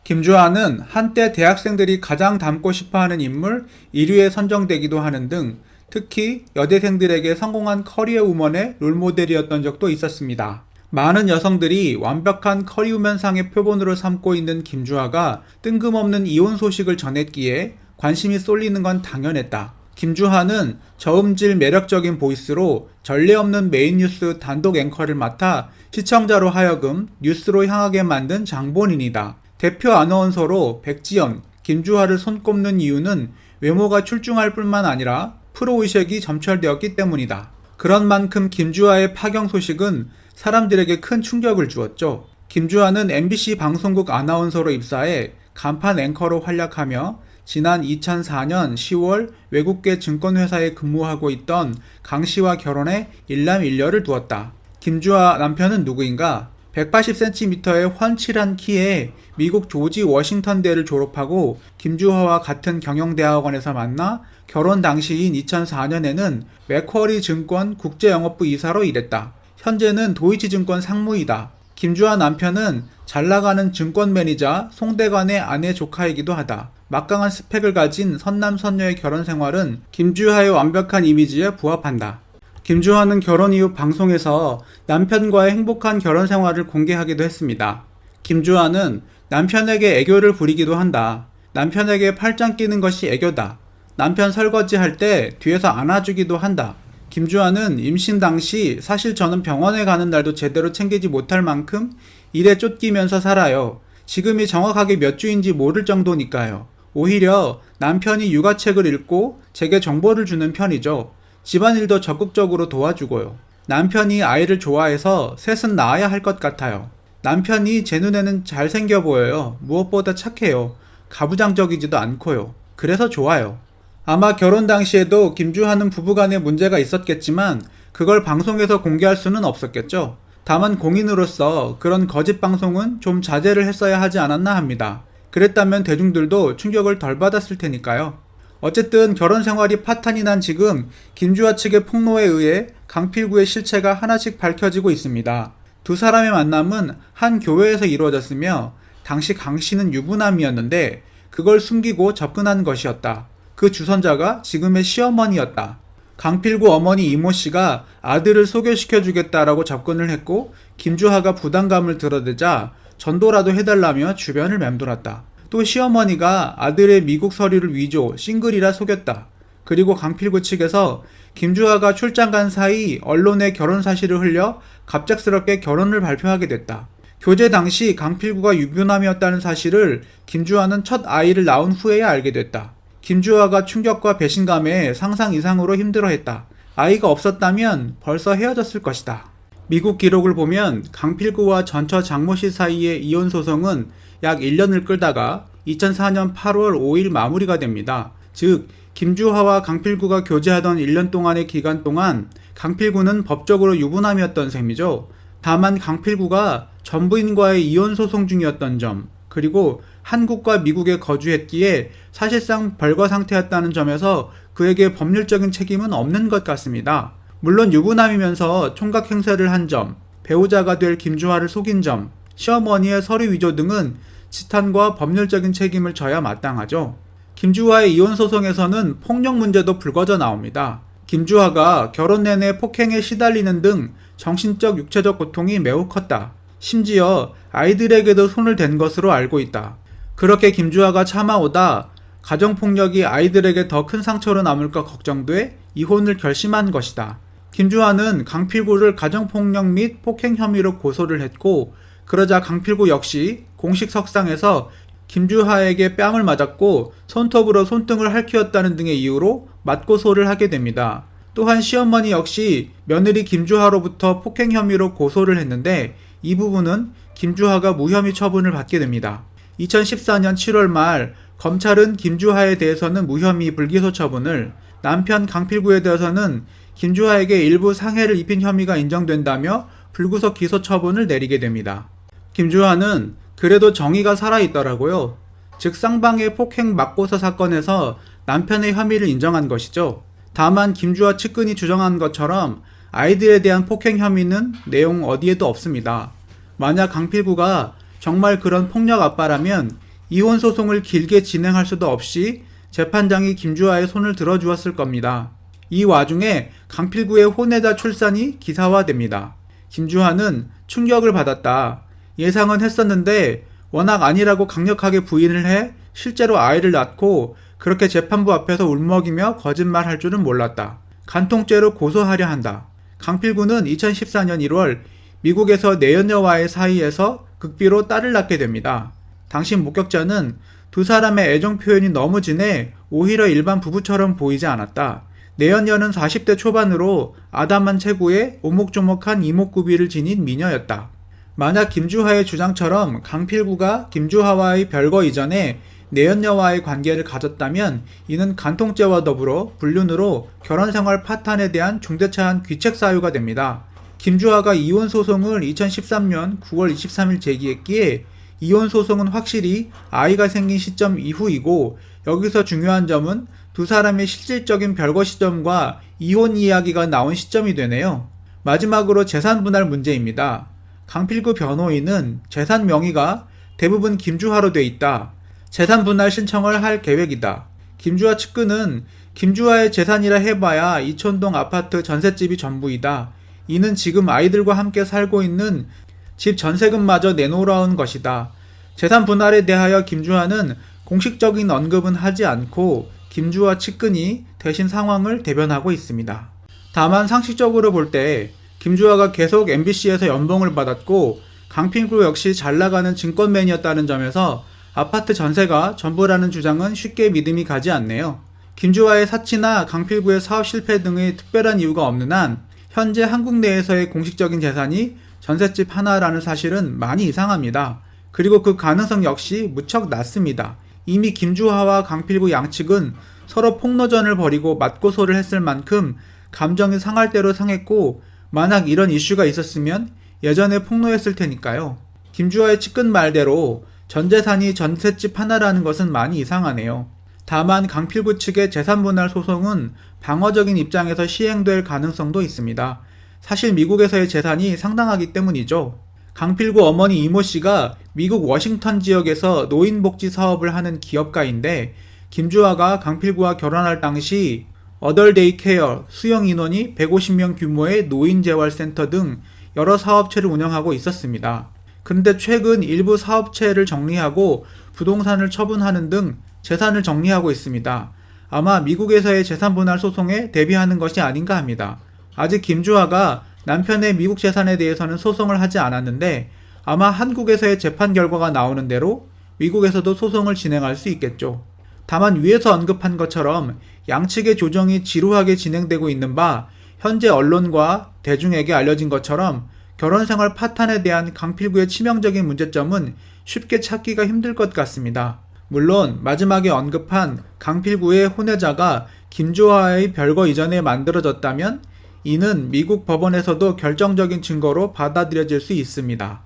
김주하는 한때 대학생들이 가장 닮고 싶어하는 인물 1위에 선정되기도 하는 등 특히 여대생들에게 성공한 커리어 우먼의 롤모델이었던 적도 있었습니다. 많은 여성들이 완벽한 커리우먼상의 표본으로 삼고 있는 김주하가 뜬금없는 이혼 소식을 전했기에 관심이 쏠리는 건 당연했다. 김주하는 저음질 매력적인 보이스로 전례 없는 메인 뉴스 단독 앵커를 맡아 시청자로 하여금 뉴스로 향하게 만든 장본인이다. 대표 아나운서로 백지연, 김주하를 손꼽는 이유는 외모가 출중할 뿐만 아니라 프로의식이 점철되었기 때문이다. 그런 만큼 김주하의 파경 소식은 사람들에게 큰 충격을 주었죠. 김주하는 MBC 방송국 아나운서로 입사해 간판 앵커로 활약하며 지난 2004년 10월 외국계 증권회사에 근무하고 있던 강 씨와 결혼해 일남일녀를 두었다. 김주하 남편은 누구인가? 180cm의 훤칠한 키에 미국 조지 워싱턴대를 졸업하고 김주하와 같은 경영대학원에서 만나 결혼 당시인 2004년에는 맥쿼리 증권 국제영업부 이사로 일했다. 현재는 도이치증권 상무이다. 김주하 남편은 잘나가는 증권 매니저 송대관의 아내 조카이기도 하다. 막강한 스펙을 가진 선남선녀의 결혼 생활은 김주하의 완벽한 이미지에 부합한다. 김주하는 결혼 이후 방송에서 남편과의 행복한 결혼 생활을 공개하기도 했습니다. 김주하는 남편에게 애교를 부리기도 한다. 남편에게 팔짱 끼는 것이 애교다. 남편 설거지 할 때 뒤에서 안아주기도 한다. 김주하는 임신 당시 사실 저는 병원에 가는 날도 제대로 챙기지 못할 만큼 일에 쫓기면서 살아요. 지금이 정확하게 몇 주인지 모를 정도니까요. 오히려 남편이 육아책을 읽고 제게 정보를 주는 편이죠. 집안일도 적극적으로 도와주고요. 남편이 아이를 좋아해서 셋은 낳아야 할 것 같아요. 남편이 제 눈에는 잘생겨 보여요. 무엇보다 착해요. 가부장적이지도 않고요. 그래서 좋아요. 아마 결혼 당시에도 김주하는 부부간에 문제가 있었겠지만 그걸 방송에서 공개할 수는 없었겠죠. 다만 공인으로서 그런 거짓 방송은 좀 자제를 했어야 하지 않았나 합니다. 그랬다면 대중들도 충격을 덜 받았을 테니까요. 어쨌든 결혼 생활이 파탄이 난 지금 김주하 측의 폭로에 의해 강필구의 실체가 하나씩 밝혀지고 있습니다. 두 사람의 만남은 한 교회에서 이루어졌으며 당시 강 씨는 유부남이었는데 그걸 숨기고 접근한 것이었다. 그 주선자가 지금의 시어머니였다. 강필구 어머니 이모 씨가 아들을 소개시켜주겠다라고 접근을 했고 김주하가 부담감을 드러내자 전도라도 해달라며 주변을 맴돌았다. 또 시어머니가 아들의 미국 서류를 위조, 싱글이라 속였다. 그리고 강필구 측에서 김주하가 출장 간 사이 언론에 결혼 사실을 흘려 갑작스럽게 결혼을 발표하게 됐다. 교제 당시 강필구가 유부남이었다는 사실을 김주하는 첫 아이를 낳은 후에야 알게 됐다. 김주하가 충격과 배신감에 상상 이상으로 힘들어했다. 아이가 없었다면 벌써 헤어졌을 것이다. 미국 기록을 보면 강필구와 전처 장모 씨 사이의 이혼 소송은 약 1년을 끌다가 2004년 8월 5일 마무리가 됩니다. 즉 김주하와 강필구가 교제하던 1년 동안의 기간 동안 강필구는 법적으로 유부남이었던 셈이죠. 다만 강필구가 전 부인과의 이혼 소송 중이었던 점, 그리고 한국과 미국에 거주했기에 사실상 별거 상태였다는 점에서 그에게 법률적인 책임은 없는 것 같습니다. 물론 유부남이면서 총각 행세를 한 점, 배우자가 될 김주하를 속인 점, 시어머니의 서류 위조 등은 치탄과 법률적인 책임을 져야 마땅하죠. 김주하의 이혼 소송에서는 폭력 문제도 불거져 나옵니다. 김주하가 결혼 내내 폭행에 시달리는 등 정신적 육체적 고통이 매우 컸다. 심지어 아이들에게도 손을 댄 것으로 알고 있다. 그렇게 김주하가 참아오다 가정폭력이 아이들에게 더 큰 상처로 남을까 걱정돼 이혼을 결심한 것이다. 김주하는 강필구를 가정폭력 및 폭행 혐의로 고소를 했고 그러자 강필구 역시 공식 석상에서 김주하에게 뺨을 맞았고 손톱으로 손등을 핥히었다는 등의 이유로 맞고소를 하게 됩니다. 또한 시어머니 역시 며느리 김주하로부터 폭행 혐의로 고소를 했는데 이 부분은 김주하가 무혐의 처분을 받게 됩니다. 2014년 7월 말 검찰은 김주하에 대해서는 무혐의 불기소 처분을, 남편 강필구에 대해서는 김주하에게 일부 상해를 입힌 혐의가 인정된다며 불구속 기소 처분을 내리게 됩니다. 김주하는 그래도 정의가 살아있더라고요. 즉 쌍방의 폭행 맞고서 사건에서 남편의 혐의를 인정한 것이죠. 다만 김주하 측근이 주장한 것처럼 아이들에 대한 폭행 혐의는 내용 어디에도 없습니다. 만약 강필구가 정말 그런 폭력 아빠라면 이혼 소송을 길게 진행할 수도 없이 재판장이 김주하의 손을 들어주었을 겁니다. 이 와중에 강필구의 혼외자 출산이 기사화됩니다. 김주하는 충격을 받았다. 예상은 했었는데 워낙 아니라고 강력하게 부인을 해 실제로 아이를 낳고 그렇게 재판부 앞에서 울먹이며 거짓말할 줄은 몰랐다. 간통죄로 고소하려 한다. 강필구는 2014년 1월 미국에서 내연녀와의 사이에서 극비로 딸을 낳게 됩니다. 당시 목격자는 두 사람의 애정 표현이 너무 진해 오히려 일반 부부처럼 보이지 않았다. 내연녀는 40대 초반으로 아담한 체구에 오목조목한 이목구비를 지닌 미녀였다. 만약 김주하의 주장처럼 강필구가 김주하와의 별거 이전에 내연녀와의 관계를 가졌다면 이는 간통죄와 더불어 불륜으로 결혼생활 파탄에 대한 중대차한 귀책사유가 됩니다. 김주하가 이혼 소송을 2013년 9월 23일 제기했기에 이혼 소송은 확실히 아이가 생긴 시점 이후이고 여기서 중요한 점은 두 사람의 실질적인 별거 시점과 이혼 이야기가 나온 시점이 되네요. 마지막으로 재산 분할 문제입니다. 강필구 변호인은 재산 명의가 대부분 김주하로 돼 있다. 재산 분할 신청을 할 계획이다. 김주하 측근은 김주하의 재산이라 해봐야 이촌동 아파트 전셋집이 전부이다. 이는 지금 아이들과 함께 살고 있는 집 전세금마저 내놓으라는 것이다. 재산 분할에 대하여 김주하는 공식적인 언급은 하지 않고 김주하 측근이 대신 상황을 대변하고 있습니다. 다만 상식적으로 볼 때 김주하가 계속 MBC에서 연봉을 받았고 강필구 역시 잘 나가는 증권맨이었다는 점에서 아파트 전세가 전부라는 주장은 쉽게 믿음이 가지 않네요. 김주하의 사치나 강필구의 사업 실패 등의 특별한 이유가 없는 한 현재 한국 내에서의 공식적인 재산이 전셋집 하나라는 사실은 많이 이상합니다. 그리고 그 가능성 역시 무척 낮습니다. 이미 김주하와 강필구 양측은 서로 폭로전을 벌이고 맞고소를 했을 만큼 감정이 상할 대로 상했고 만약 이런 이슈가 있었으면 예전에 폭로했을 테니까요. 김주하의 측근 말대로 전 재산이 전셋집 하나라는 것은 많이 이상하네요. 다만 강필구 측의 재산분할 소송은 방어적인 입장에서 시행될 가능성도 있습니다. 사실 미국에서의 재산이 상당하기 때문이죠. 강필구 어머니 이모 씨가 미국 워싱턴 지역에서 노인복지 사업을 하는 기업가인데 김주하가 강필구와 결혼할 당시 어덜데이 케어, 수용 인원이 150명 규모의 노인재활센터 등 여러 사업체를 운영하고 있었습니다. 그런데 최근 일부 사업체를 정리하고 부동산을 처분하는 등 재산을 정리하고 있습니다. 아마 미국에서의 재산분할 소송에 대비하는 것이 아닌가 합니다. 아직 김주하가 남편의 미국 재산에 대해서는 소송을 하지 않았는데 아마 한국에서의 재판 결과가 나오는 대로 미국에서도 소송을 진행할 수 있겠죠. 다만 위에서 언급한 것처럼 양측의 조정이 지루하게 진행되고 있는 바 현재 언론과 대중에게 알려진 것처럼 결혼생활 파탄에 대한 강필구의 치명적인 문제점은 쉽게 찾기가 힘들 것 같습니다. 물론 마지막에 언급한 강필구의 혼외자가 김주하의 별거 이전에 만들어졌다면 이는 미국 법원에서도 결정적인 증거로 받아들여질 수 있습니다.